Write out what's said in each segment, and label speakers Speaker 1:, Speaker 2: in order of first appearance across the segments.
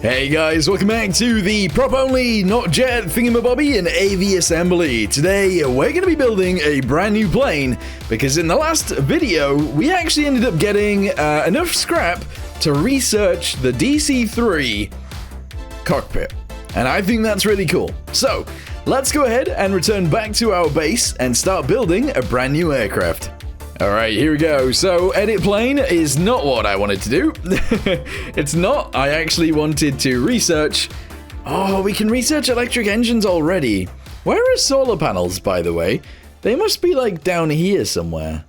Speaker 1: Hey guys, welcome back to the prop only, not jet thingamabobby in Aviassembly. Today, we're going to be building a brand new plane because in the last video, we actually ended up getting enough scrap to research the DC3 cockpit. And I think that's really cool. So, let's go ahead and return back to our base and start building a brand new aircraft. Alright, here we go. So, edit plane is not what I wanted to do. It's not. I actually wanted to research... Oh, we can research electric engines already. Where are solar panels, by the way? They must be, like, down here somewhere.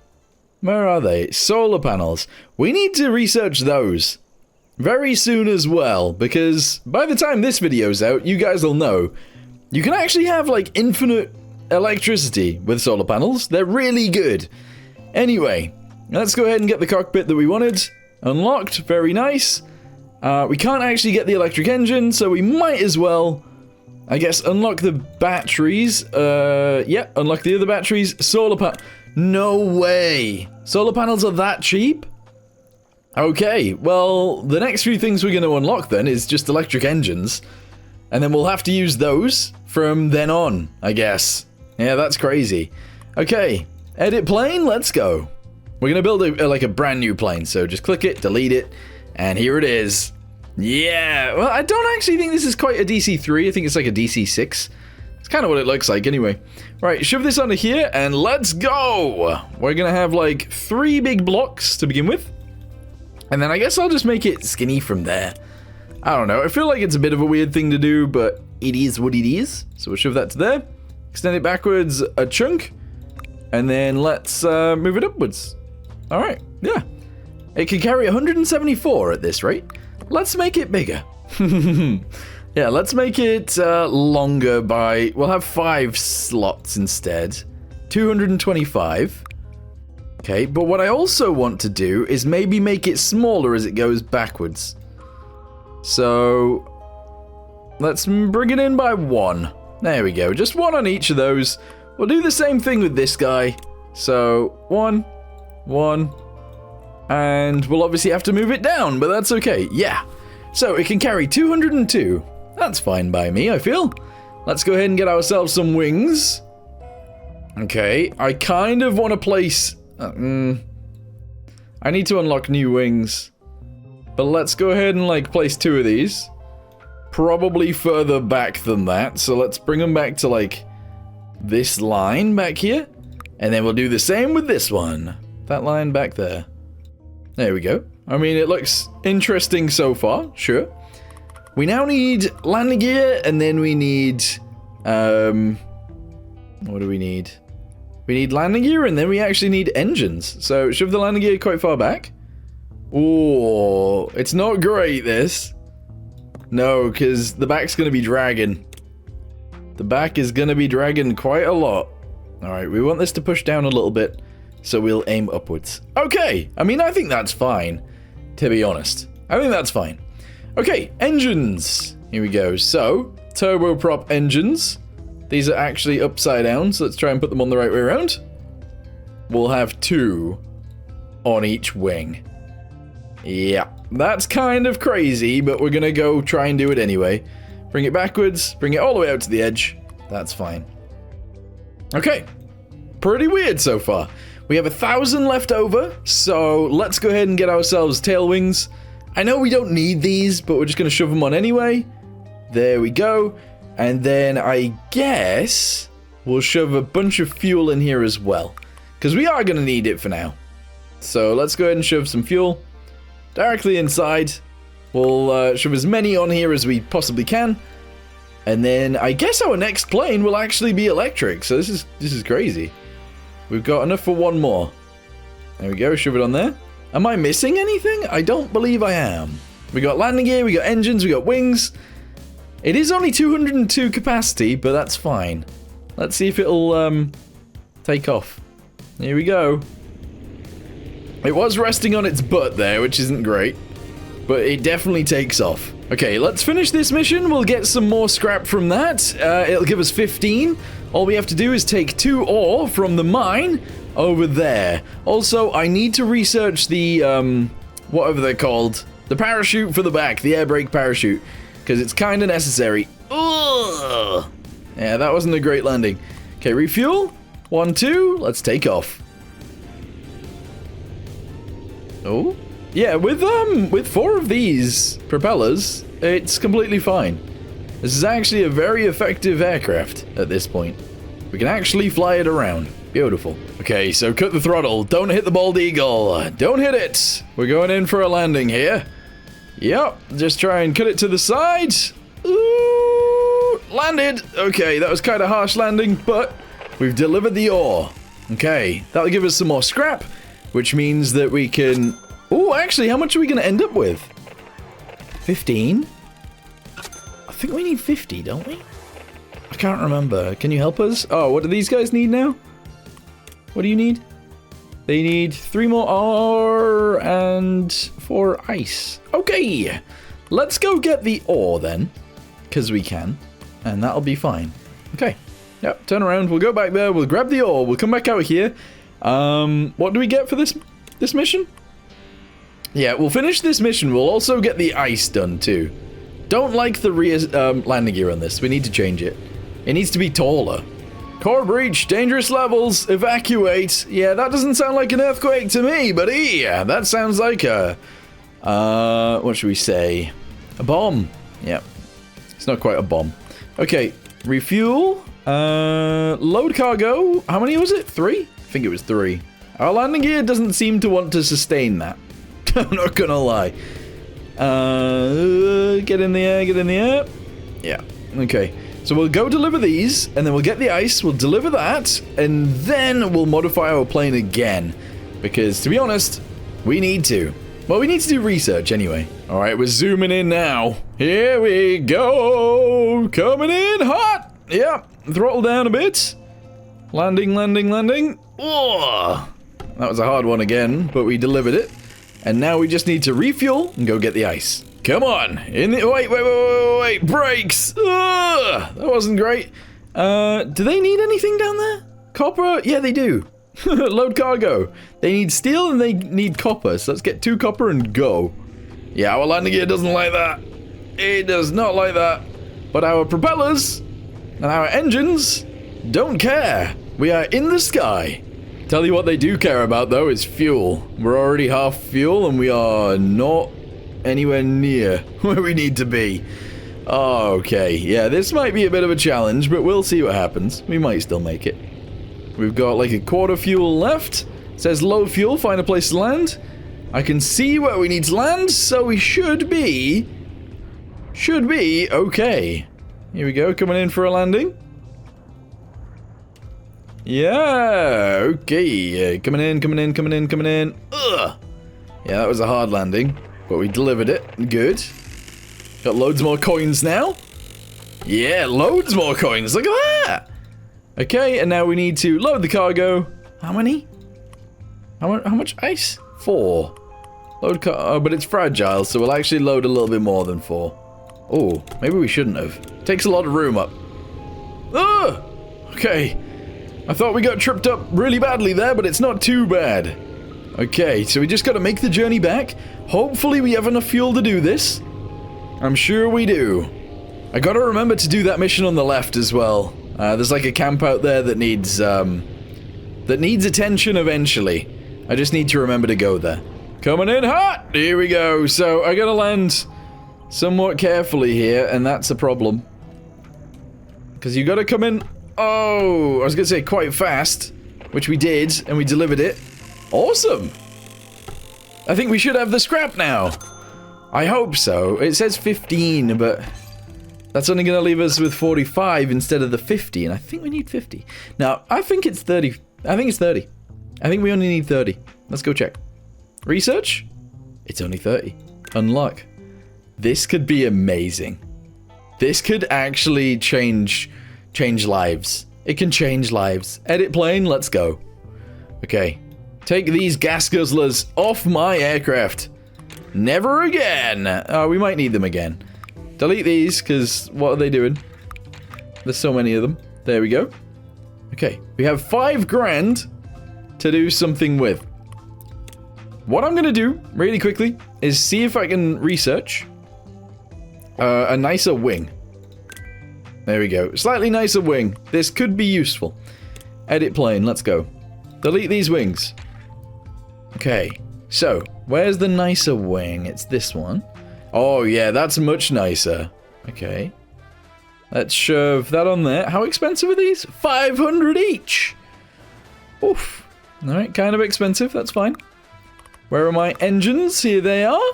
Speaker 1: Where are they? Solar panels. We need to research those very soon as well, because by the time this video's out, you guys will know you can actually have, like, infinite electricity with solar panels. They're really good. Anyway, let's go ahead and get the cockpit that we wanted. Unlocked, very nice. We can't actually get the electric engine, so we might as well, I guess, unlock the batteries. Yeah, unlock the other batteries. Solar panel. No way. Solar panels are that cheap? Okay, well, the next few things we're going to unlock then is just electric engines. And then we'll have to use those from then on, I guess. Yeah, that's crazy. Okay. Edit plane, let's go. We're gonna build a brand new plane, so just click it, delete it, and here it is. Yeah, well, I don't actually think this is quite a DC3, I think it's like a DC6. It's kind of what it looks like anyway. Right, shove this onto here, and let's go! We're gonna have like 3 big blocks to begin with. And then I guess I'll just make it skinny from there. I don't know, I feel like it's a bit of a weird thing to do, but it is what it is. So we'll shove that to there, extend it backwards a chunk. And then let's move it upwards. Alright, yeah. It can carry 174 at this rate. Let's make it bigger. Yeah, let's make it longer by... We'll have 5 slots instead. 225. Okay, but what I also want to do is maybe make it smaller as it goes backwards. So... let's bring it in by 1. There we go, just 1 on each of those. We'll do the same thing with this guy. So, 1, 1, and we'll obviously have to move it down, but that's okay. Yeah. So, it can carry 202. That's fine by me, I feel. Let's go ahead and get ourselves some wings. Okay, I kind of want to place... I need to unlock new wings. But let's go ahead and, like, place 2 of these. Probably further back than that, so let's bring them back to, like... this line back here, and then we'll do the same with this one. That line back there. There we go. I mean, it looks interesting so far, sure. We now need landing gear, and then we need, what do we need? We need landing gear, and then we actually need engines. So, shove the landing gear quite far back. Oh, it's not great, this. No, because the back's going to be dragging. The back is going to be dragging quite a lot. Alright, we want this to push down a little bit, so we'll aim upwards. Okay, I mean, I think that's fine, to be honest. I think that's fine. Okay, engines. Here we go. So, turboprop engines. These are actually upside down, so let's try and put them on the right way around. We'll have 2 on each wing. Yeah, that's kind of crazy, but we're going to go try and do it anyway. Bring it backwards, bring it all the way out to the edge. That's fine. Okay. Pretty weird so far. We have 1,000 left over, so let's go ahead and get ourselves tail wings. I know we don't need these, but we're just going to shove them on anyway. There we go. And then I guess we'll shove a bunch of fuel in here as well, because we are going to need it for now. So let's go ahead and shove some fuel directly inside. We'll shove as many on here as we possibly can. And then I guess our next plane will actually be electric. So this is crazy. We've got enough for 1 more. There we go, shove it on there. Am I missing anything? I don't believe I am. We got landing gear, we got engines, we got wings. It is only 202 capacity, but that's fine. Let's see if it'll take off. Here we go. It was resting on its butt there, which isn't great. But it definitely takes off. Okay, let's finish this mission. We'll get some more scrap from that. It'll give us 15. All we have to do is take 2 ore from the mine over there. Also, I need to research the, whatever they're called. The parachute for the back, the air brake parachute, because it's kind of necessary. Ugh. Yeah, that wasn't a great landing. Okay, refuel. 1, 2, let's take off. Oh, yeah, with 4 of these propellers, it's completely fine. This is actually a very effective aircraft at this point. We can actually fly it around. Beautiful. Okay, so cut the throttle. Don't hit the bald eagle. Don't hit it. We're going in for a landing here. Yep, just try and cut it to the side. Ooh, landed. Okay, that was kind of harsh landing, but we've delivered the ore. Okay, that'll give us some more scrap, which means that we can... Oh, actually, how much are we going to end up with? 15? I think we need 50, don't we? I can't remember. Can you help us? Oh, what do these guys need now? What do you need? They need 3 more ore and 4 ice. Okay, let's go get the ore then, because we can, and that'll be fine. Okay, yep, turn around. We'll go back there. We'll grab the ore. We'll come back out here. What do we get for this mission? Yeah, we'll finish this mission. We'll also get the ice done too. Don't like the rear landing gear on this. We need to change it. It needs to be taller. Core breach, dangerous levels, evacuate. Yeah, that doesn't sound like an earthquake to me, buddy. That sounds like a, what should we say? A bomb. Yeah, it's not quite a bomb. Okay, refuel, load cargo. How many was it? 3? I think it was 3. Our landing gear doesn't seem to want to sustain that. I'm not gonna lie. Get in the air, get in the air. Yeah, okay. So we'll go deliver these, and then we'll get the ice, we'll deliver that, and then we'll modify our plane again. Because, to be honest, we need to. Well, we need to do research anyway. Alright, we're zooming in now. Here we go! Coming in hot! Yeah, throttle down a bit. Landing, landing, landing. Oh, that was a hard one again, but we delivered it. And now we just need to refuel and go get the ice. Come on! In the wait! Brakes! Ugh, that wasn't great. Do they need anything down there? Copper? Yeah, they do. Load cargo. They need steel and they need copper. So let's get 2 copper and go. Yeah, our landing gear doesn't like that. It does not like that. But our propellers and our engines don't care. We are in the sky. Tell you what they do care about though is fuel. We're already half fuel and we are not anywhere near where we need to be. Okay, yeah, this might be a bit of a challenge, but we'll see what happens. We might still make it. We've got like a quarter fuel left. It says low fuel, find a place to land. I can see where we need to land, so we should be okay. Here we go, coming in for a landing. Yeah, okay, coming in. Ugh. Yeah, that was a hard landing. But we delivered it. Good. Got loads more coins now. Yeah, loads more coins. Look at that. Okay, and now we need to load the cargo. How many? How much ice? 4. Load but it's fragile, so we'll actually load a little bit more than 4. Oh, maybe we shouldn't have. Takes a lot of room up. Ugh! Okay. I thought we got tripped up really badly there, but it's not too bad. Okay, so we just got to make the journey back. Hopefully we have enough fuel to do this. I'm sure we do. I got to remember to do that mission on the left as well. There's like a camp out there that needs attention eventually. I just need to remember to go there. Coming in hot! Here we go. So I got to land somewhat carefully here, and that's a problem. Because you got to come in... Oh, I was going to say quite fast, which we did, and we delivered it. Awesome! I think we should have the scrap now. I hope so. It says 15, but that's only going to leave us with 45 instead of the 50, and I think we need 50. Now, I think it's 30. I think it's 30. I think we only need 30. Let's go check. Research? It's only 30. Unlock. This could be amazing. This could actually change lives. It can change lives. Edit plane, let's go. Okay. Take these gas guzzlers off my aircraft. Never again. Oh, we might need them again. Delete these, because what are they doing? There's so many of them. There we go. Okay, we have 5 grand to do something with. what I'm going to do really quickly is see if I can research a nicer wing. There we go. Slightly nicer wing. This could be useful. Edit plane. Let's go. Delete these wings. Okay. So, where's the nicer wing? It's this one. Oh, yeah, that's much nicer. Okay. Let's shove that on there. How expensive are these? 500 each. Oof. Alright, kind of expensive. That's fine. Where are my engines? Here they are.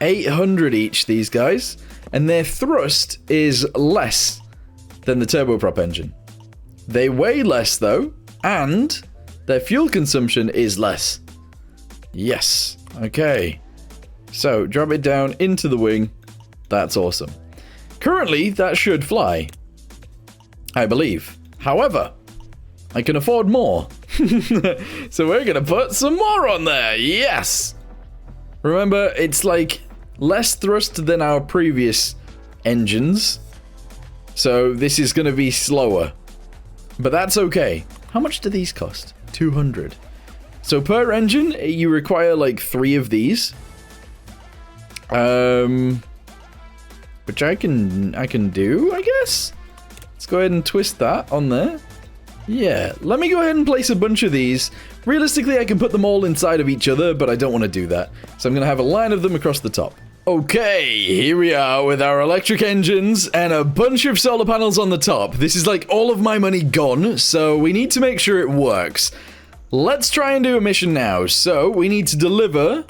Speaker 1: 800 each, these guys. And their thrust is less than the turboprop engine. They weigh less, though. And their fuel consumption is less. Yes. Okay. So, drop it down into the wing. That's awesome. Currently, that should fly. I believe. However, I can afford more. So we're going to put some more on there. Yes. Remember, it's like less thrust than our previous engines. So this is going to be slower. But that's okay. How much do these cost? 200. So per engine, you require like 3 of these. Which I can do, I guess. Let's go ahead and twist that on there. Yeah, let me go ahead and place a bunch of these. Realistically, I can put them all inside of each other, but I don't want to do that. So I'm going to have a line of them across the top. Okay, here we are with our electric engines and a bunch of solar panels on the top. This is like all of my money gone, so we need to make sure it works. Let's try and do a mission now. So we need to deliver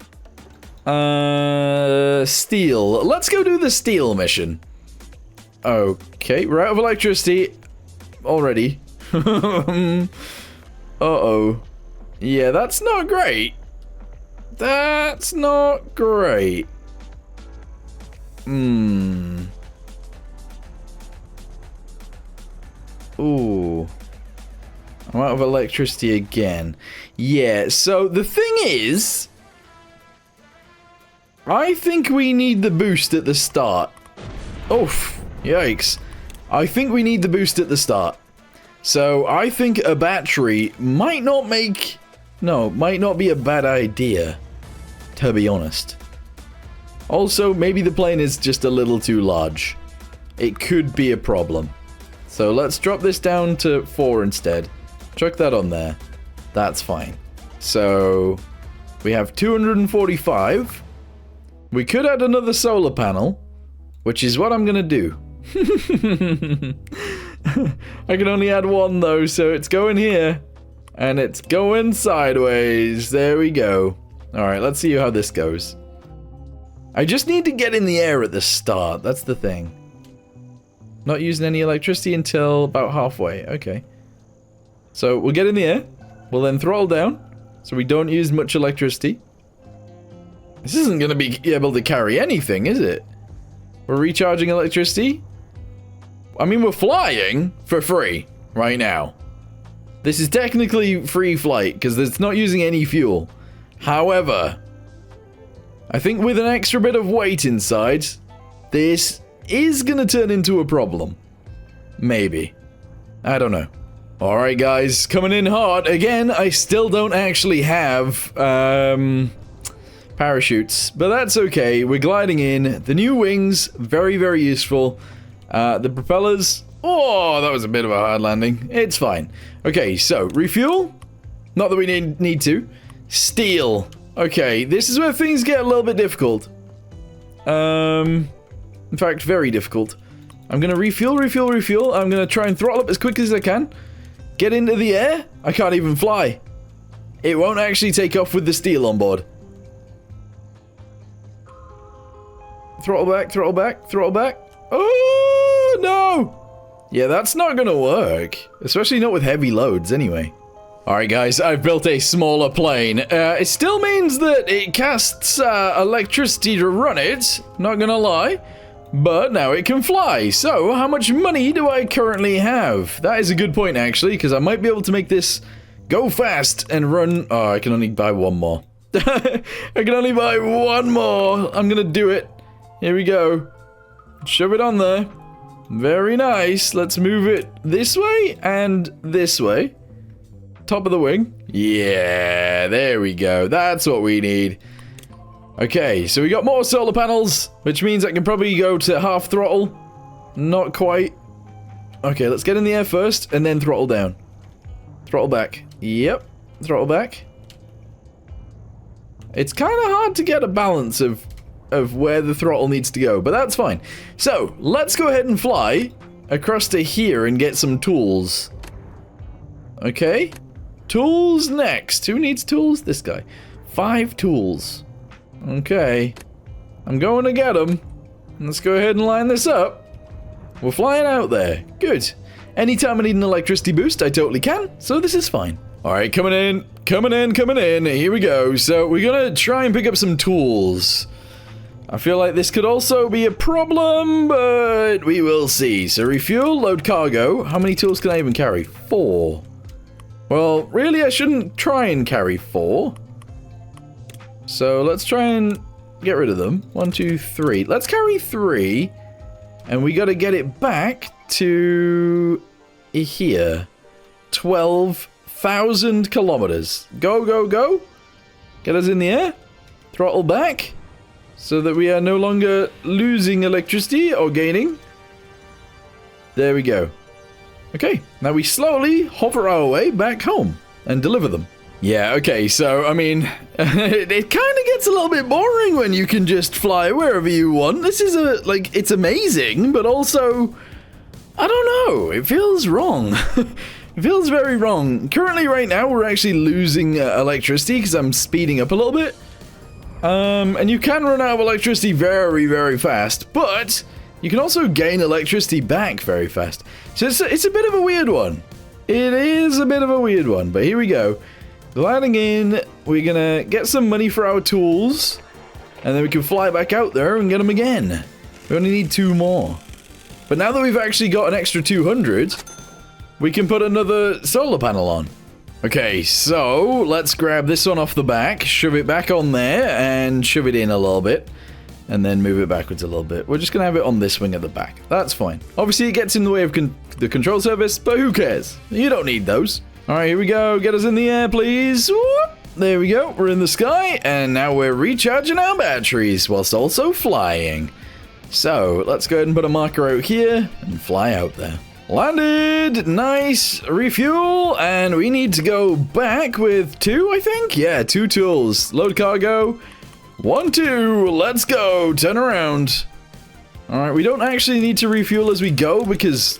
Speaker 1: steel. Let's go do the steel mission. Okay, we're out of electricity already. Uh-oh. Yeah, that's not great. That's not great. Ooh. I'm out of electricity again. Yeah, so the thing is, I think we need the boost at the start. Oof. Yikes. I think we need the boost at the start. So I think a battery might not be a bad idea, to be honest. Also, maybe the plane is just a little too large. It could be a problem. So let's drop this down to 4 instead. Chuck that on there. That's fine. So we have 245. We could add another solar panel, which is what I'm going to do. I can only add 1 though, so it's going here. And it's going sideways. There we go. Alright, let's see how this goes. I just need to get in the air at the start. That's the thing. Not using any electricity until about halfway. Okay. So we'll get in the air. We'll then throttle down so we don't use much electricity. This isn't going to be able to carry anything, is it? We're recharging electricity. I mean, we're flying for free right now. This is technically free flight because it's not using any fuel. However, I think with an extra bit of weight inside, this is going to turn into a problem. Maybe. I don't know. Alright guys, coming in hard. Again, I still don't actually have parachutes, but that's okay. We're gliding in. The new wings, very, very useful. The propellers, oh, that was a bit of a hard landing. It's fine. Okay, so refuel. Not that we need to. Steel. Okay, this is where things get a little bit difficult. In fact, very difficult. I'm gonna refuel. I'm gonna try and throttle up as quickly as I can. Get into the air. I can't even fly. It won't actually take off with the steel on board. Throttle back, throttle back, throttle back. Oh, no! Yeah, that's not gonna work. Especially not with heavy loads, anyway. Alright, guys, I've built a smaller plane. It still means that it casts electricity to run it, not gonna lie. But now it can fly. So, how much money do I currently have? That is a good point, actually, because I might be able to make this go fast and run... Oh, I can only buy 1 more. I can only buy 1 more. I'm gonna do it. Here we go. Shove it on there. Very nice. Let's move it this way and this way. top of the wing. Yeah, there we go. That's what we need. Okay, so we got more solar panels, which means I can probably go to half throttle. Not quite. Okay, let's get in the air first, and then throttle down. Throttle back. Yep, throttle back. It's kind of hard to get a balance of where the throttle needs to go, but that's fine. So, let's go ahead and fly across to here and get some tools. Okay. Tools next. Who needs tools? This guy. 5 tools. Okay. I'm going to get them. Let's go ahead and line this up. We're flying out there. Good. Anytime I need an electricity boost, I totally can, so this is fine. Alright, coming in. Coming in, coming in. Here we go. So, we're gonna try and pick up some tools. I feel like this could also be a problem, but we will see. So, refuel, load cargo. How many tools can I even carry? 4. Well, really, I shouldn't try and carry 4. So, let's try and get rid of them. 1, 2, 3. Let's carry 3. And we gotta get it back to here. 12,000 kilometers. Go, go, go. Get us in the air. Throttle back. So that we are no longer losing electricity or gaining. There we go. Okay, now we slowly hover our way back home and deliver them. Yeah, okay, so, I mean, it kind of gets a little bit boring when you can just fly wherever you want. This is it's amazing, but also, I don't know, it feels wrong. It feels very wrong. Currently, right now, we're actually losing electricity because I'm speeding up a little bit. And you can run out of electricity very, very fast, but you can also gain electricity back very fast. So it's a bit of a weird one. It is a bit of a weird one, but here we go. Landing in, we're gonna get some money for our tools, and then we can fly back out there and get them again. We only need 2 more. But now that we've actually got an extra 200, we can put another solar panel on. Okay, so let's grab this one off the back, shove it back on there, and shove it in a little bit, and then move it backwards a little bit. We're just gonna have it on this wing at the back. That's fine. Obviously, it gets in the way of the control surface, but who cares? You don't need those. Alright, here we go. Get us in the air, please. Whoop. There we go. We're in the sky, and now we're recharging our batteries whilst also flying. So, let's go ahead and put a marker out here and fly out there. Landed! Nice! Refuel, and we need to go back with 2, I think? Yeah, 2 tools. Load cargo. 1, 2, let's go! Turn around. Alright, we don't actually need to refuel as we go because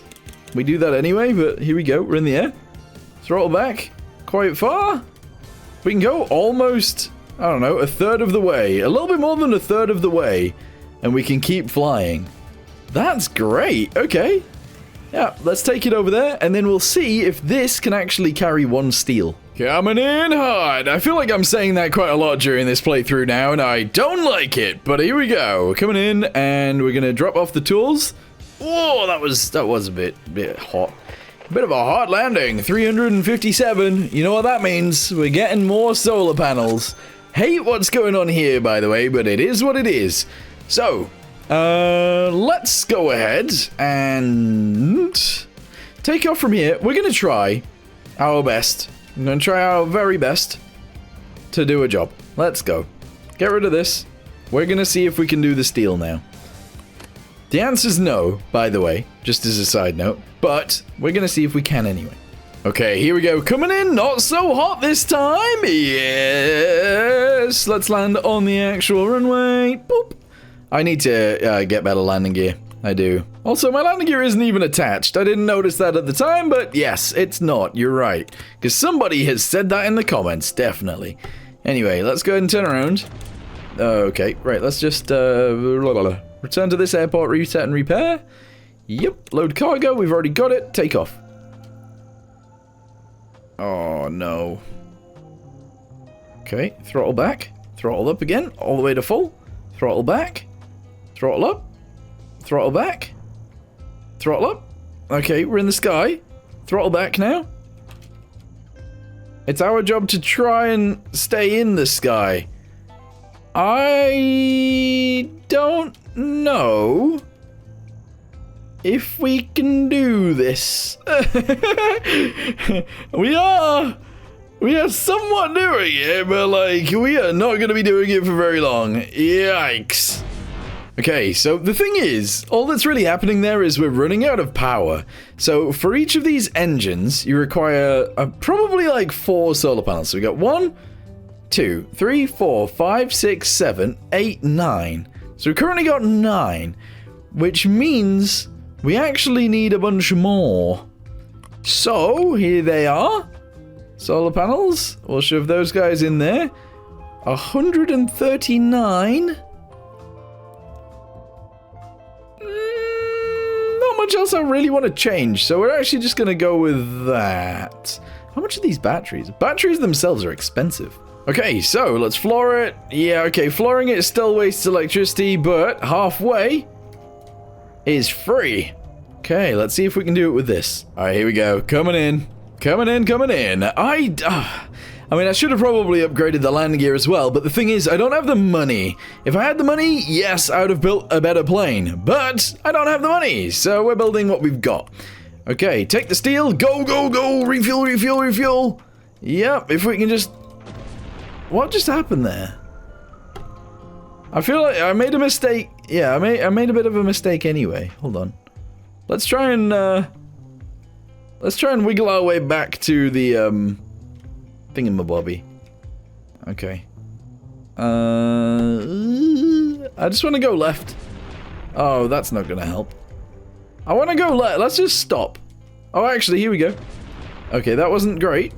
Speaker 1: we do that anyway, but here we go. We're in the air. Throttle back quite far. We can go almost, I don't know, 1/3 of the way. A little bit more than 1/3 of the way. And we can keep flying. That's great. Okay. Yeah, let's take it over there. And then we'll see if this can actually carry 1 steel. Coming in hard. I feel like I'm saying that quite a lot during this playthrough now. And I don't like it. But here we go. Coming in. And we're going to drop off the tools. Whoa, that was a bit hot. Bit of a hard landing. 357. You know what that means. We're getting more solar panels. Hate what's going on here, by the way, but it is what it is. So, let's go ahead and take off from here. We're going to try our best. I'm going to try our very best to do a job. Let's go. Get rid of this. We're going to see if we can do the steel now. The answer's no, by the way, just as a side note, but we're going to see if we can anyway. Okay, here we go. Coming in, not so hot this time. Yes, let's land on the actual runway. Boop. I need to get better landing gear. I do. Also, my landing gear isn't even attached. I didn't notice that at the time, but yes, it's not. You're right. Because somebody has said that in the comments, definitely. Anyway, let's go ahead and turn around. Okay, right, let's just return to this airport, reset and repair. Yep, load cargo, we've already got it. Take off. Oh, no. Okay, throttle back. Throttle up again, all the way to full. Throttle back. Throttle up. Throttle back. Throttle up. Okay, we're in the sky. Throttle back now. It's our job to try and stay in the sky. I don't know if we can do this. We are We are somewhat doing it, but like, we are not going to be doing it for very long. Yikes. Okay, so the thing is, all that's really happening there is we're running out of power. So for each of these engines, you require probably like 4 solar panels. So we got 1, 2, 3, 4, 5, 6, 7, 8, 9. So we've currently got 9, which means we actually need a bunch more. So here they are. Solar panels. We'll shove those guys in there. 139. Not much else I really want to change, so we're actually just going to go with that. How much are these batteries? Batteries themselves are expensive. Okay, so let's floor it. Yeah, okay, flooring it still wastes electricity, but halfway is free. Okay, let's see if we can do it with this. All right, here we go. Coming in. Coming in, coming in. I mean, I should have probably upgraded the land gear as well, but the thing is, I don't have the money. If I had the money, yes, I would have built a better plane, but I don't have the money, so we're building what we've got. Okay, take the steel. Go, go, go. Refuel, refuel, refuel. Yep, if we can just... What just happened there? I feel like I made a mistake. Yeah, I made a bit of a mistake anyway. Hold on. Let's try and wiggle our way back to the thingamabobby. Okay. I just want to go left. Oh, that's not gonna help. I want to go left. Let's just stop. Oh, actually, here we go. Okay, that wasn't great.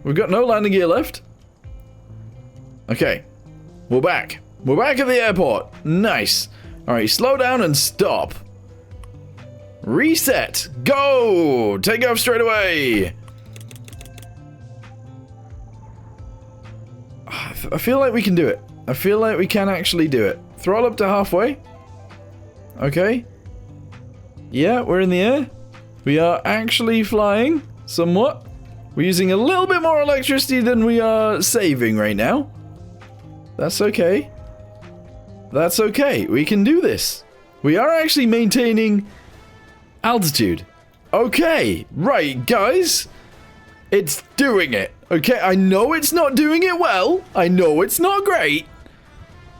Speaker 1: We've got no landing gear left. Okay, we're back. We're back at the airport. Nice. All right, slow down and stop. Reset. Go. Take off straight away. I feel like we can do it. I feel like we can actually do it. Throttle up to halfway. Okay. Yeah, we're in the air. We are actually flying somewhat. We're using a little bit more electricity than we are saving right now. That's okay. That's okay. We can do this. We are actually maintaining altitude. Okay. Right, guys. It's doing it. Okay, I know it's not doing it well. I know it's not great.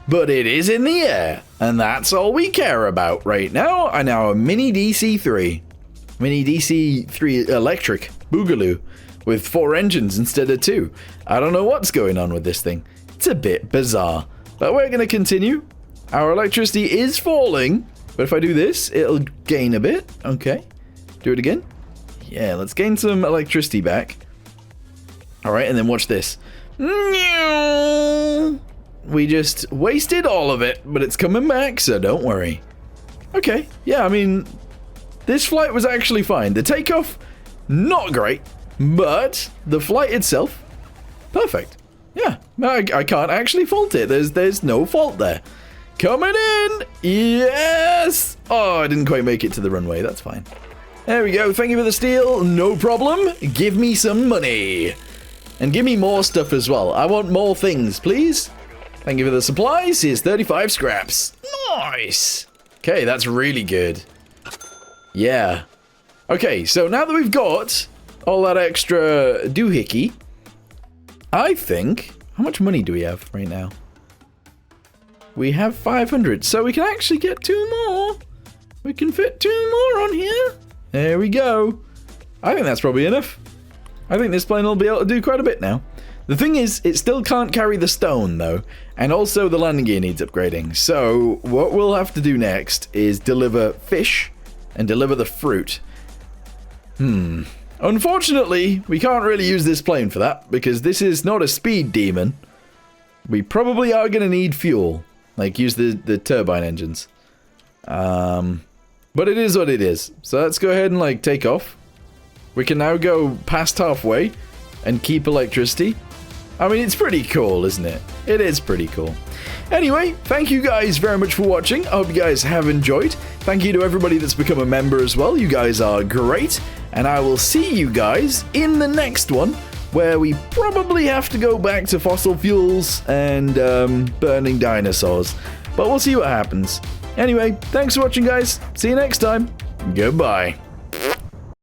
Speaker 1: But it is in the air. And that's all we care about right now. I now a mini DC3. Mini DC3 electric boogaloo with 4 engines instead of 2. I don't know what's going on with this thing. It's a bit bizarre. But we're going to continue. Our electricity is falling. But if I do this, it'll gain a bit. Okay. Do it again. Yeah, let's gain some electricity back. Alright, and then watch this. We just wasted all of it, but it's coming back, so don't worry. Okay, yeah, I mean, this flight was actually fine. The takeoff, not great, but the flight itself, perfect. Yeah, I can't actually fault it. There's no fault there. Coming in! Yes! Oh, I didn't quite make it to the runway. That's fine. There we go. Thank you for the steel. No problem. Give me some money. And give me more stuff as well. I want more things, please. Thank you for the supplies. Here's 35 scraps. Nice. Okay, that's really good. Yeah. Okay, so now that we've got all that extra doohickey, I think... How much money do we have right now? We have 500, so we can actually get 2 more. We can fit 2 more on here. There we go. I think that's probably enough. I think this plane will be able to do quite a bit now. The thing is, it still can't carry the stone, though. And also, the landing gear needs upgrading. So, what we'll have to do next is deliver fish and deliver the fruit. Unfortunately, we can't really use this plane for that, because this is not a speed demon. We probably are going to need fuel. Like, use the turbine engines. But it is what it is. So let's go ahead and, like, take off. We can now go past halfway and keep electricity. I mean, it's pretty cool, isn't it? It is pretty cool. Anyway, thank you guys very much for watching. I hope you guys have enjoyed. Thank you to everybody that's become a member as well. You guys are great. And I will see you guys in the next one, where we probably have to go back to fossil fuels and burning dinosaurs. But we'll see what happens. Anyway, thanks for watching, guys. See you next time. Goodbye.